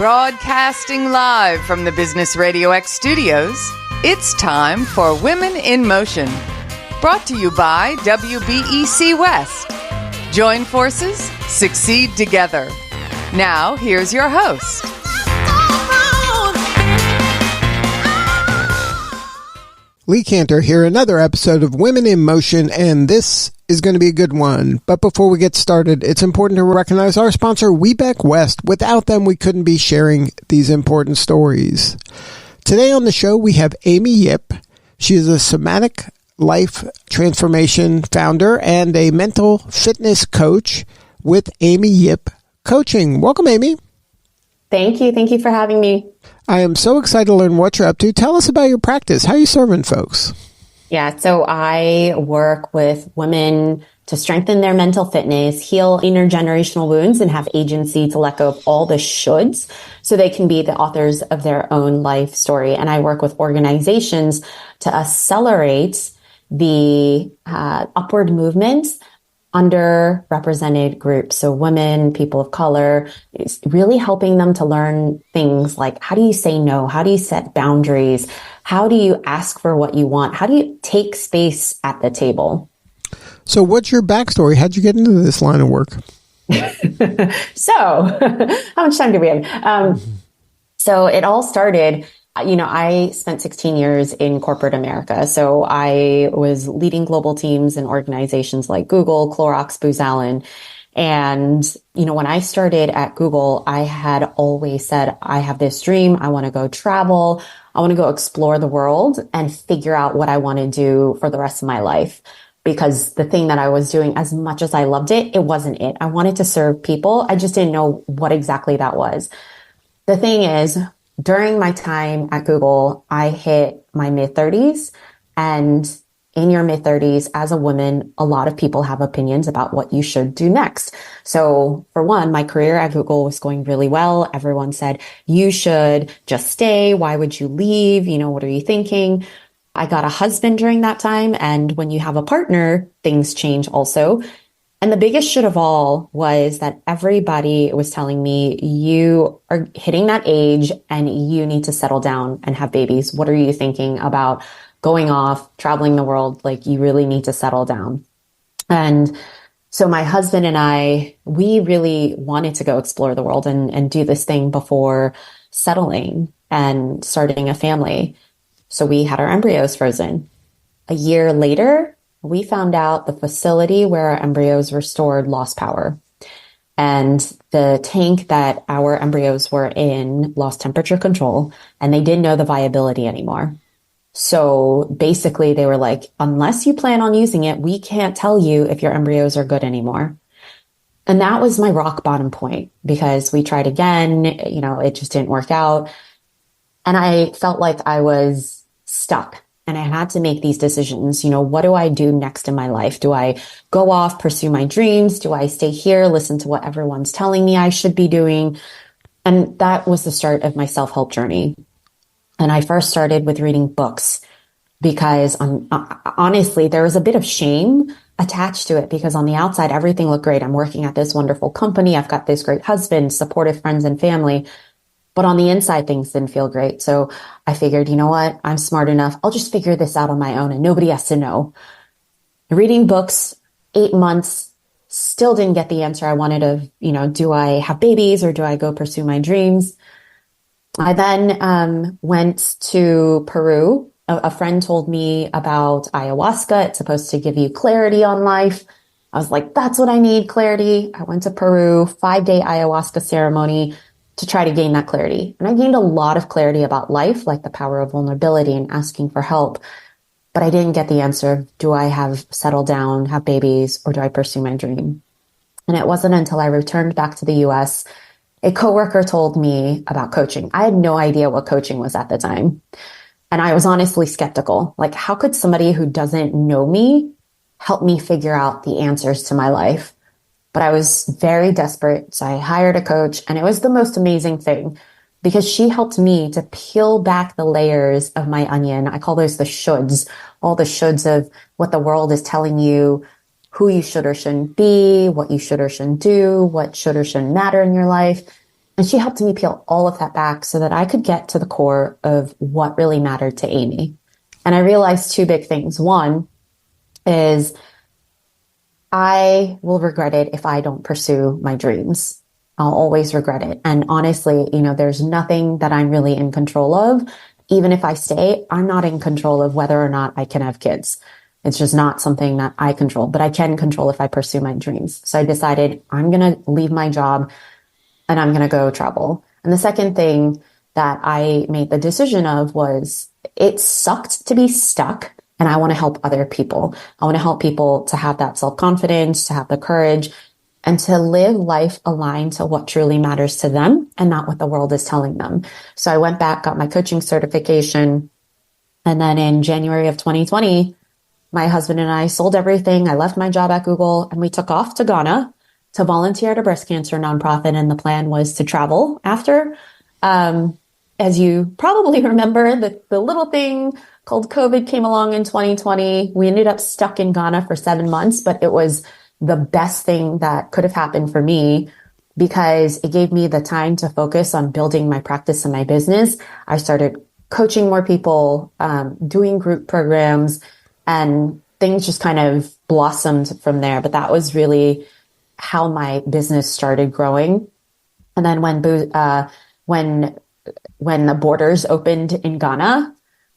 Broadcasting live from the Business RadioX studios, it's time for Women in Motion. Brought to you by WBEC West. Join forces, succeed together. Now, here's your host. Lee Kantor here, another episode of Women in Motion, and this is going to be a good one. But before we get started, it's important to recognize our sponsor, WBEC West. Without them, we couldn't be sharing these important stories. Today on the show, we have Amy Yip. She is a Somatic Life Transformation founder and a mental fitness coach with Amy Yip Coaching. Welcome, Amy. Thank you. Thank you for having me. I am so excited to learn what you're up to. Tell us about your practice. How are you serving folks? Yeah, so I work with women to strengthen their mental fitness, heal intergenerational wounds, and have agency to let go of all the shoulds so they can be the authors of their own life story. And I work with organizations to accelerate the upward movements underrepresented groups. So women, people of color, is really helping them to learn things like, how do you say no? How do you set boundaries? How do you ask for what you want? How do you take space at the table? So what's your backstory? How'd you get into this line of work? So how much time do we have? So it all started, I spent 16 years in corporate America. So I was leading global teams in organizations like Google, Clorox, Booz Allen. And, when I started at Google, I had always said, I have this dream. I want to go travel. I want to go explore the world and figure out what I want to do for the rest of my life. Because the thing that I was doing, as much as I loved it, it wasn't it. I wanted to serve people. I just didn't know what exactly that was. The thing is, during my time at Google, I hit my mid-30s, and in your mid-30s, as a woman, a lot of people have opinions about what you should do next. So for one, my career at Google was going really well. Everyone said, you should just stay. Why would you leave? What are you thinking? I got a husband during that time. And when you have a partner, things change also. And the biggest shit of all was that everybody was telling me, you are hitting that age and you need to settle down and have babies. What are you thinking about going off, traveling the world? Like, you really need to settle down. And so my husband and I, we really wanted to go explore the world and do this thing before settling and starting a family. So we had our embryos frozen. A year later, we found out the facility where our embryos were stored lost power. And the tank that our embryos were in lost temperature control, and they didn't know the viability anymore. So basically they were like, unless you plan on using it, we can't tell you if your embryos are good anymore. And that was my rock bottom point, because we tried again, it just didn't work out. And I felt like I was stuck. And I had to make these decisions. What do I do next in my life? Do I go off, pursue my dreams? Do I stay here, listen to what everyone's telling me I should be doing? And that was the start of my self-help journey. And I first started with reading books because honestly, there was a bit of shame attached to it, because on the outside, everything looked great. I'm working at this wonderful company. I've got this great husband, supportive friends and family. But on the inside, things didn't feel great. So I figured, you know what? I'm smart enough. I'll just figure this out on my own and nobody has to know. Reading books, 8 months, still didn't get the answer I wanted of, do I have babies or do I go pursue my dreams? I then went to Peru. A friend told me about ayahuasca. It's supposed to give you clarity on life. I was like, that's what I need, clarity. I went to Peru, 5-day ayahuasca ceremony to try to gain that clarity. And I gained a lot of clarity about life, like the power of vulnerability and asking for help. But I didn't get the answer of, do I have settled down, have babies, or do I pursue my dream? And it wasn't until I returned back to the US, a coworker told me about coaching. I had no idea what coaching was at the time. And I was honestly skeptical. Like, how could somebody who doesn't know me help me figure out the answers to my life? But I was very desperate, so I hired a coach, and it was the most amazing thing because she helped me to peel back the layers of my onion. I call those the shoulds, all the shoulds of what the world is telling you, who you should or shouldn't be, what you should or shouldn't do, what should or shouldn't matter in your life. And she helped me peel all of that back so that I could get to the core of what really mattered to Amy. And I realized two big things. One is I will regret it if I don't pursue my dreams. I'll always regret it. And honestly, there's nothing that I'm really in control of. Even if I stay, I'm not in control of whether or not I can have kids. It's just not something that I control, but I can control if I pursue my dreams. So I decided I'm going to leave my job and I'm going to go travel. And the second thing that I made the decision of was it sucked to be stuck, and I want to help other people. I want to help people to have that self-confidence, to have the courage, and to live life aligned to what truly matters to them and not what the world is telling them. So I went back, got my coaching certification. And then in January of 2020, my husband and I sold everything. I left my job at Google and we took off to Ghana to volunteer at a breast cancer nonprofit. And the plan was to travel after. As you probably remember, the little thing called COVID came along in 2020. We ended up stuck in Ghana for 7 months, but it was the best thing that could have happened for me because it gave me the time to focus on building my practice and my business. I started coaching more people, doing group programs, and things just kind of blossomed from there. But that was really how my business started growing. And then when the borders opened in Ghana,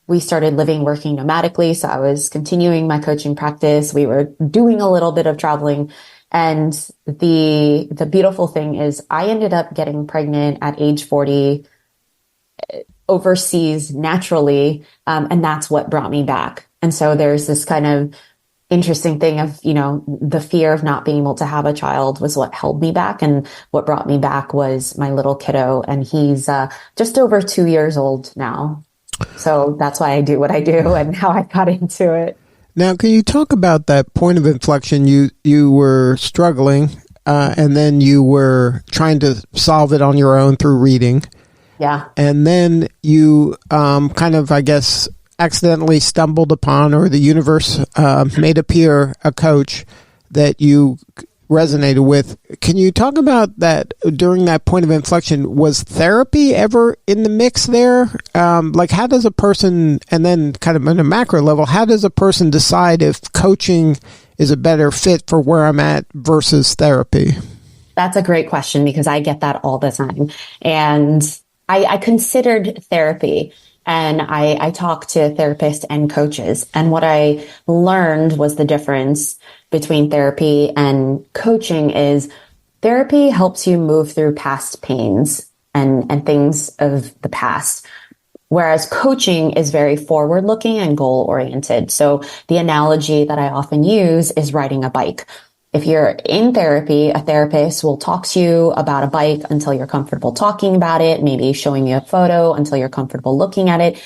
we started living, working nomadically. So I was continuing my coaching practice. We were doing a little bit of traveling. And the beautiful thing is I ended up getting pregnant at age 40 overseas naturally. And that's what brought me back. And so there's this kind of interesting thing of, the fear of not being able to have a child was what held me back. And what brought me back was my little kiddo. And he's just over 2 years old now. So that's why I do what I do and how I got into it. Now, can you talk about that point of inflection? You were struggling, and then you were trying to solve it on your own through reading. Yeah. And then you kind of, I guess, accidentally stumbled upon, or the universe made appear a coach that you resonated with. Can you talk about that during that point of inflection? Was therapy ever in the mix there? Like, how does a person, and then kind of on a macro level, how does a person decide if coaching is a better fit for where I'm at versus therapy? That's a great question because I get that all the time. And I considered therapy. And I talked to therapists and coaches. And what I learned was the difference between therapy and coaching is therapy helps you move through past pains and things of the past. Whereas coaching is very forward looking and goal oriented. So the analogy that I often use is riding a bike. If you're in therapy, a therapist will talk to you about a bike until you're comfortable talking about it, maybe showing you a photo until you're comfortable looking at it,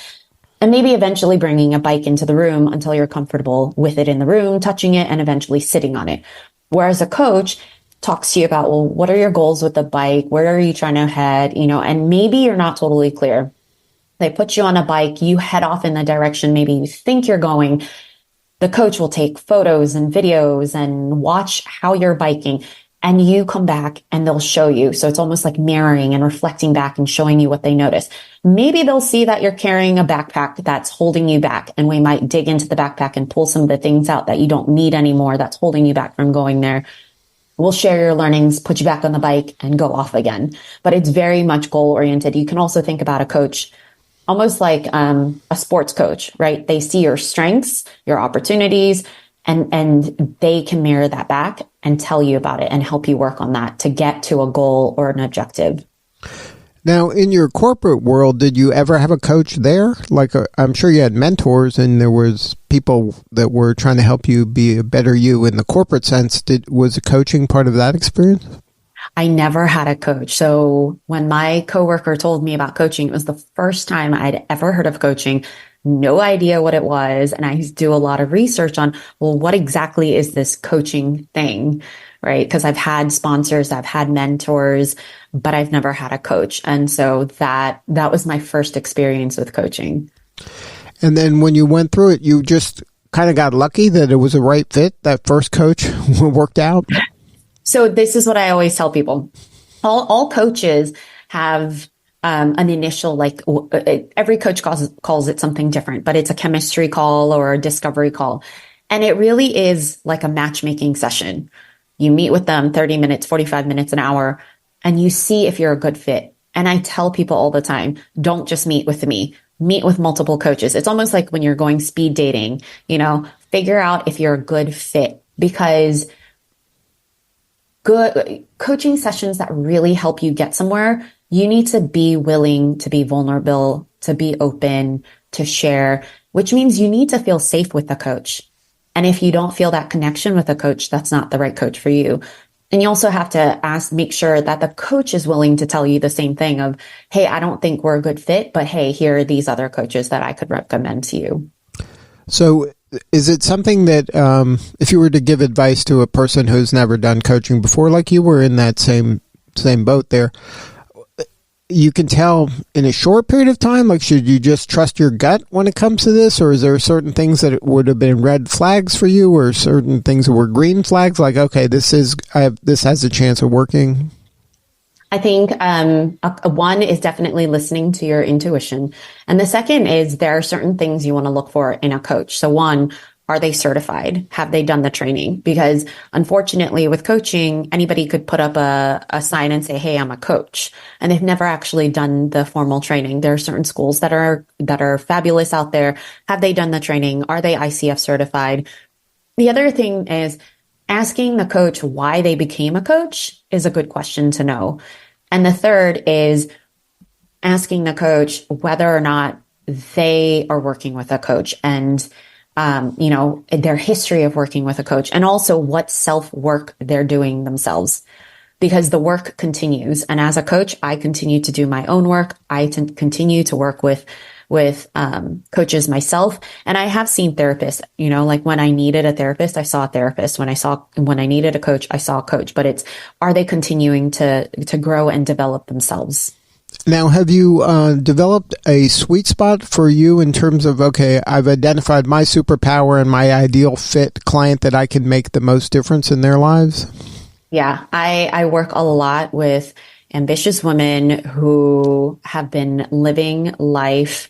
and maybe eventually bringing a bike into the room until you're comfortable with it in the room, touching it, and eventually sitting on it. Whereas a coach talks to you about, well, what are your goals with the bike? Where are you trying to head? And maybe you're not totally clear. They put you on a bike, you head off in the direction maybe you think you're going. The coach will take photos and videos and watch how you're biking, and you come back and they'll show you. So it's almost like mirroring and reflecting back and showing you what they notice. Maybe they'll see that you're carrying a backpack that's holding you back, and we might dig into the backpack and pull some of the things out that you don't need anymore that's holding you back from going there. We'll share your learnings, put you back on the bike, and go off again. But it's very much goal oriented. You can also think about a coach almost like a sports coach, right? They see your strengths, your opportunities, and they can mirror that back and tell you about it and help you work on that to get to a goal or an objective. Now, in your corporate world, did you ever have a coach there? I'm sure you had mentors and there was people that were trying to help you be a better you in the corporate sense. Was coaching part of that experience? I never had a coach. So when my coworker told me about coaching, it was the first time I'd ever heard of coaching, no idea what it was. And I do a lot of research on, well, what exactly is this coaching thing, right? Because I've had sponsors, I've had mentors, but I've never had a coach. And so that was my first experience with coaching. And then when you went through it, you just kind of got lucky that it was a right fit, that first coach worked out? So this is what I always tell people. All coaches have an initial, every coach calls it something different, but it's a chemistry call or a discovery call. And it really is like a matchmaking session. You meet with them 30 minutes, 45 minutes, an hour, and you see if you're a good fit. And I tell people all the time, don't just meet with me, meet with multiple coaches. It's almost like when you're going speed dating, figure out if you're a good fit, because good coaching sessions that really help you get somewhere, you need to be willing to be vulnerable, to be open, to share, which means you need to feel safe with the coach. And if you don't feel that connection with a coach, that's not the right coach for you. And you also have to make sure that the coach is willing to tell you the same thing of, hey, I don't think we're a good fit, but hey, here are these other coaches that I could recommend to you. So is it something that if you were to give advice to a person who's never done coaching before, like you were in that same boat there, you can tell in a short period of time, like, should you just trust your gut when it comes to this? Or is there certain things that would have been red flags for you, or certain things that were green flags? Like, okay, this has a chance of working. I think one is definitely listening to your intuition. And the second is there are certain things you want to look for in a coach. So one, are they certified? Have they done the training? Because unfortunately with coaching, anybody could put up a sign and say, hey, I'm a coach. And they've never actually done the formal training. There are certain schools that are fabulous out there. Have they done the training? Are they ICF certified? The other thing is asking the coach why they became a coach is a good question to know. And the third is asking the coach whether or not they are working with a coach, and their history of working with a coach, and also what self-work they're doing themselves, because the work continues. And as a coach, I continue to do my own work. I continue to work with coaches myself. And I have seen therapists, like when I needed a therapist, I saw a therapist. When I needed a coach, I saw a coach. But are they continuing to grow and develop themselves? Now, have you developed a sweet spot for you in terms of, okay, I've identified my superpower and my ideal fit client that I can make the most difference in their lives? Yeah, I work a lot with ambitious women who have been living life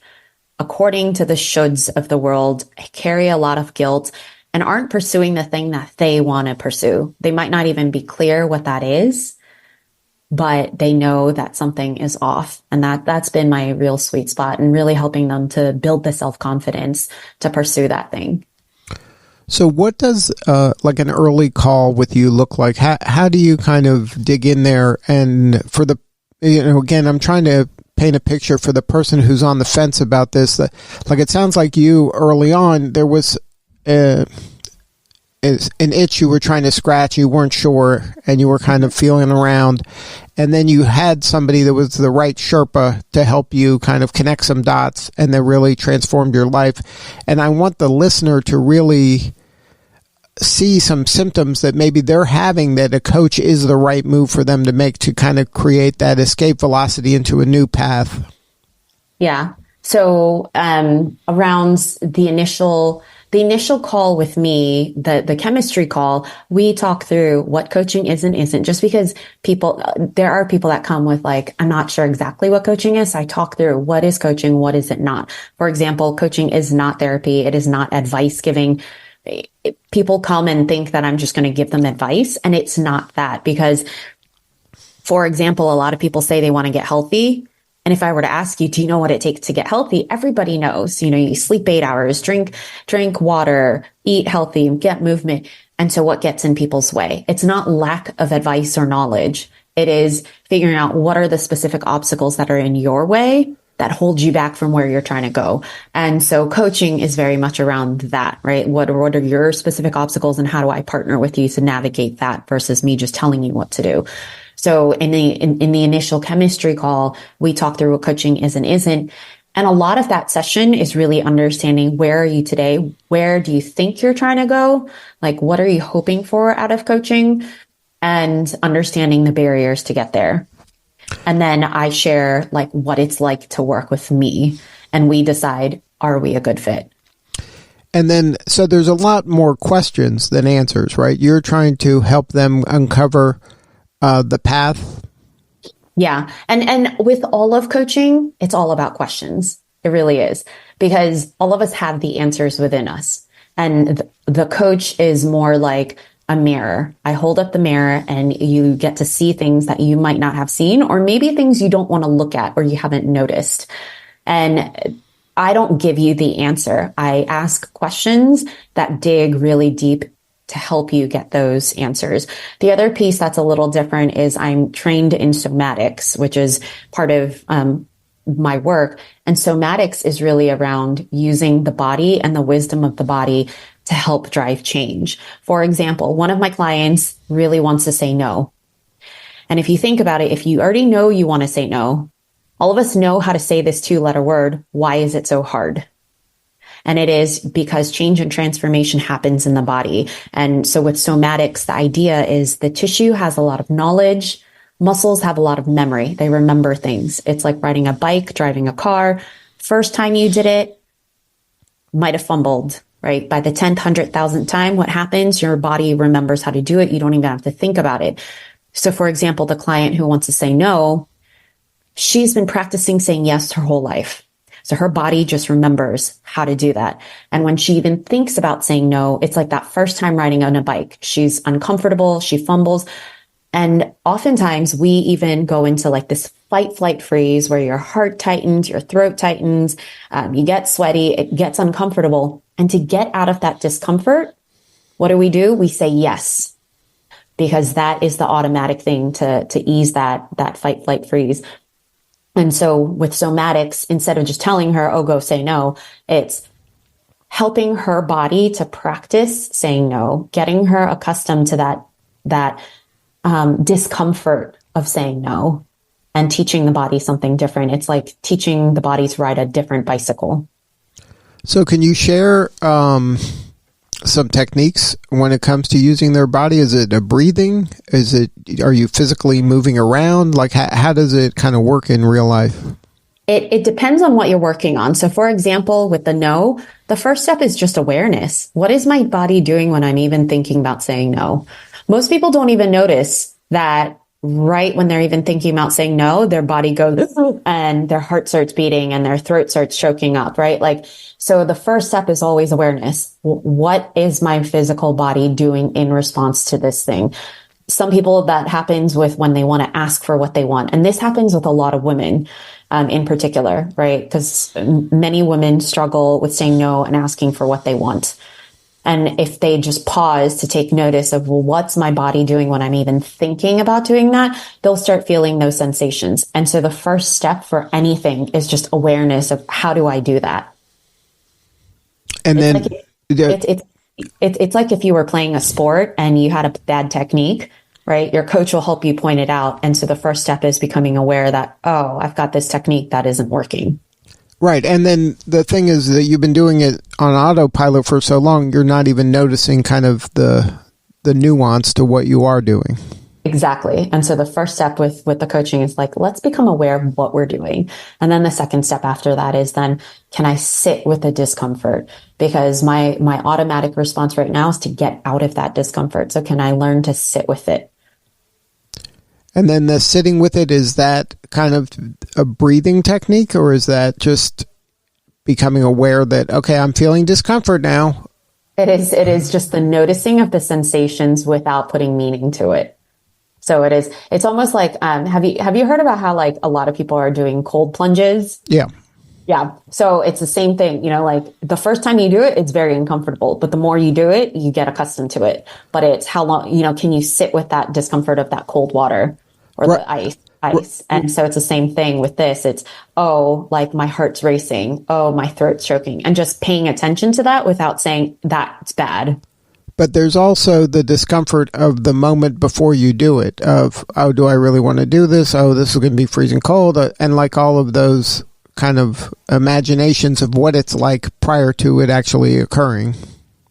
according to the shoulds of the world, carry a lot of guilt, and aren't pursuing the thing that they want to pursue. They might not even be clear what that is, but they know that something is off. And that's been my real sweet spot, and really helping them to build the self-confidence to pursue that thing. So what does like an early call with you look like? How do you kind of dig in there? And for the, again, I'm trying to paint a picture for the person who's on the fence about this. Like, it sounds like you early on, there was an itch you were trying to scratch, you weren't sure, and you were kind of feeling around. And then you had somebody that was the right Sherpa to help you kind of connect some dots, and that really transformed your life. And I want the listener to really see some symptoms that maybe they're having, that a coach is the right move for them to make to kind of create that escape velocity into a new path. Yeah. So around the initial call with me, the chemistry call, we talk through what coaching is and isn't, just because there are people that come with like, I'm not sure exactly what coaching is. So I talk through what is coaching, what is it not. For example, coaching is not therapy. It is not advice giving. People come and think that I'm just going to give them advice, and it's not that. Because, for example, a lot of people say they want to get healthy. And if I were to ask you, do you know what it takes to get healthy? Everybody knows, you sleep 8 hours, drink water, eat healthy, get movement. And so what gets in people's way? It's not lack of advice or knowledge. It is figuring out what are the specific obstacles that are in your way that hold you back from where you're trying to go. And so coaching is very much around that, right? What are your specific obstacles, and how do I partner with you to navigate that, versus me just telling you what to do? So in the initial chemistry call, we talk through what coaching is and isn't. And a lot of that session is really understanding, where are you today? Where do you think you're trying to go? Like, what are you hoping for out of coaching? And understanding the barriers to get there. And then I share like what it's like to work with me, and we decide, are we a good fit? And then, so there's a lot more questions than answers, right? You're trying to help them uncover the path. Yeah. And with all of coaching, it's all about questions. It really is, because all of us have the answers within us. And the coach is more like a mirror. I hold up the mirror and you get to see things that you might not have seen, or maybe things you don't want to look at or you haven't noticed. And I don't give you the answer. I ask questions that dig really deep to help you get those answers. The other piece that's a little different is I'm trained in somatics, which is part of my work. And somatics is really around using the body and the wisdom of the body to help drive change. For example, one of my clients really wants to say no. And if you think about it, if you already know you want to say no, all of us know how to say this 2-letter word. Why is it so hard? And it is because change and transformation happens in the body. And so with somatics, the idea is the tissue has a lot of knowledge. Muscles have a lot of memory. They remember things. It's like riding a bike, driving a car. First time you did it, might have fumbled, right? By the 10th, 100,000th time, what happens? Your body remembers how to do it. You don't even have to think about it. So for example, the client who wants to say no, she's been practicing saying yes her whole life. So her body just remembers how to do that. And when she even thinks about saying no, it's like that first time riding on a bike. She's uncomfortable. She fumbles. And oftentimes we even go into like this fight, flight freeze where your heart tightens, your throat tightens, you get sweaty, it gets uncomfortable. And to get out of that discomfort, what do? We say yes, because that is the automatic thing to ease that fight, flight freeze. And so with somatics, instead of just telling her, oh, go say no, it's helping her body to practice saying no, getting her accustomed to that discomfort of saying no, and teaching the body something different. It's like teaching the body to ride a different bicycle. So can you share some techniques when it comes to using their body? Is it a breathing? Are you physically moving around? Like how does it kind of work in real life? It depends on what you're working on. So for example, with the no, the first step is just awareness. What is my body doing when I'm even thinking about saying no? Most people don't even notice that right when they're even thinking about saying no, their body goes and their heart starts beating and their throat starts choking up, right? Like, so the first step is always awareness. What is my physical body doing in response to this thing? Some people, that happens with when they want to ask for what they want. And this happens with a lot of women in particular, right? Because many women struggle with saying no and asking for what they want. And if they just pause to take notice of, well, what's my body doing when I'm even thinking about doing that, they'll start feeling those sensations. And so the first step for anything is just awareness of, how do I do that? And It's like if you were playing a sport and you had a bad technique, right? Your coach will help you point it out. And so the first step is becoming aware that, oh, I've got this technique that isn't working. Right. And then the thing is that you've been doing it on autopilot for so long, you're not even noticing kind of the nuance to what you are doing. Exactly. And so the first step with the coaching is like, let's become aware of what we're doing. And then the second step after that is then, can I sit with the discomfort? Because my automatic response right now is to get out of that discomfort. So can I learn to sit with it? And then the sitting with it, is that kind of a breathing technique, or is that just becoming aware that, okay, I'm feeling discomfort now? It is just the noticing of the sensations without putting meaning to it. So it's almost like, have you heard about how like a lot of people are doing cold plunges? Yeah. Yeah. So it's the same thing, like the first time you do it, it's very uncomfortable, but the more you do it, you get accustomed to it. But it's how long, can you sit with that discomfort of that cold water or the ice? And so it's the same thing with this. It's, oh, like my heart's racing. Oh, my throat's choking, and just paying attention to that without saying that's bad. But there's also the discomfort of the moment before you do it of, oh, do I really want to do this? Oh, this is going to be freezing cold. And like all of those kind of imaginations of what it's like prior to it actually occurring.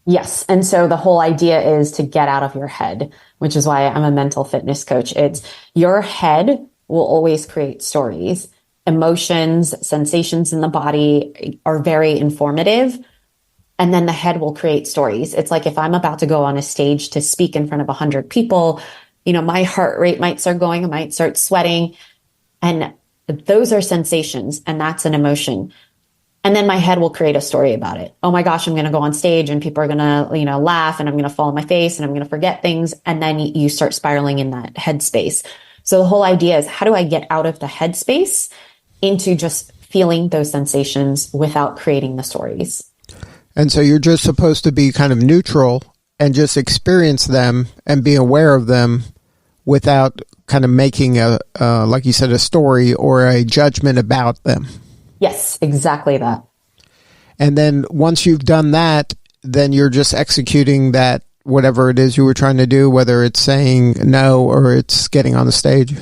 Yes. And so the whole idea is to get out of your head, which is why I'm a mental fitness coach. It's your head will always create stories. Emotions, sensations in the body are very informative. And then the head will create stories. It's like if I'm about to go on a stage to speak in front of 100 people, my heart rate might start going, I might start sweating. And those are sensations, and that's an emotion. And then my head will create a story about it. Oh my gosh, I'm going to go on stage and people are going to, laugh, and I'm going to fall on my face and I'm going to forget things. And then you start spiraling in that headspace. So the whole idea is, how do I get out of the headspace into just feeling those sensations without creating the stories? And so you're just supposed to be kind of neutral and just experience them and be aware of them without kind of making like you said, a story or a judgment about them. Yes, exactly that. And then once you've done that, then you're just executing that, whatever it is you were trying to do, whether it's saying no or it's getting on the stage.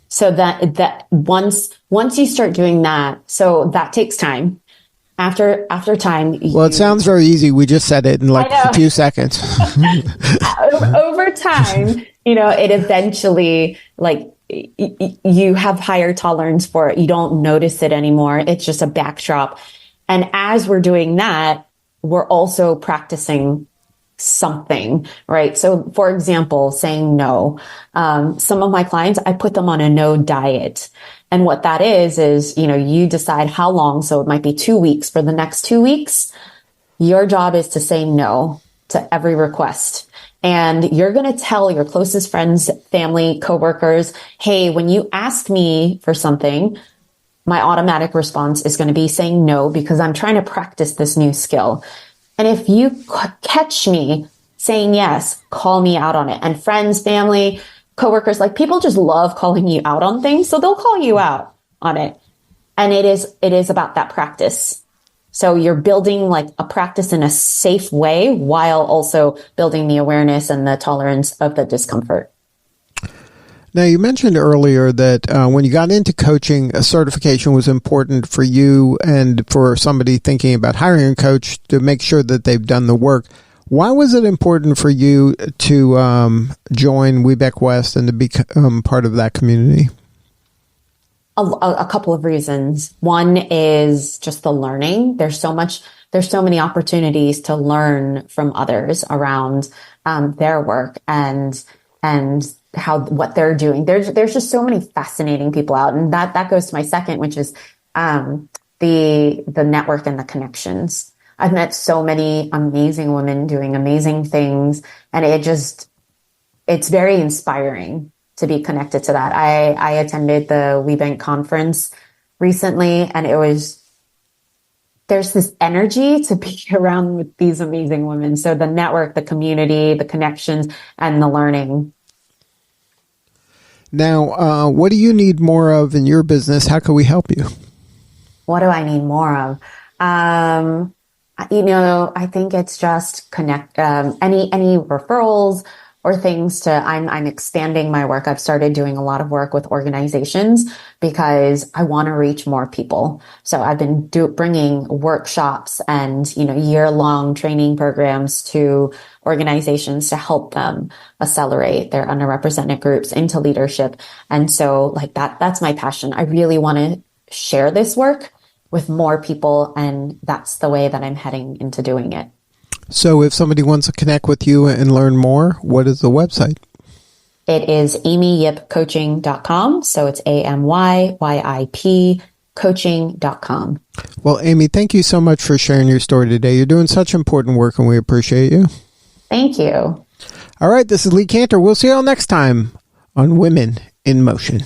So that once you start doing that, so that takes time. After time. Well, it sounds very easy. We just said it in like a few seconds. Over time, it eventually, like, you have higher tolerance for it. You don't notice it anymore. It's just a backdrop. And as we're doing that, we're also practicing something, right? So for example, saying no. Some of my clients, I put them on a no diet. And what that is, you decide how long. So it might be 2 weeks. For the next 2 weeks, your job is to say no to every request. And you're going to tell your closest friends, family, coworkers, hey, when you ask me for something, my automatic response is going to be saying no, because I'm trying to practice this new skill. And if you catch me saying yes, call me out on it. And friends, family, coworkers, like, people just love calling you out on things. So they'll call you out on it. And it is about that practice. So you're building like a practice in a safe way while also building the awareness and the tolerance of the discomfort. Now, you mentioned earlier that when you got into coaching, a certification was important for you and for somebody thinking about hiring a coach to make sure that they've done the work. Why was it important for you to join WBE West and to become part of that community? A couple of reasons. One is just the learning. There's so many opportunities to learn from others around their work and what they're doing. There's just so many fascinating people out, and that goes to my second, which is the network and the connections. I've met so many amazing women doing amazing things, and it's very inspiring to be connected to that. I attended the WBE conference recently, and there's this energy to be around with these amazing women. So the network, the community, the connections, and the learning. Now, what do you need more of in your business? How can we help you? What do I need more of? I think it's just connect, any referrals or things I'm expanding my work. I've started doing a lot of work with organizations because I want to reach more people. So I've been bringing workshops and, year-long training programs to organizations to help them accelerate their underrepresented groups into leadership. And so that's my passion. I really want to share this work with more people, and that's the way that I'm heading into doing it. So if somebody wants to connect with you and learn more, what is the website? It is amyyipcoaching.com. So it's AMYYIP coaching.com. Well, Amy, thank you so much for sharing your story today. You're doing such important work, and we appreciate you. Thank you. All right, this is Lee Kantor. We'll see you all next time on Women in Motion.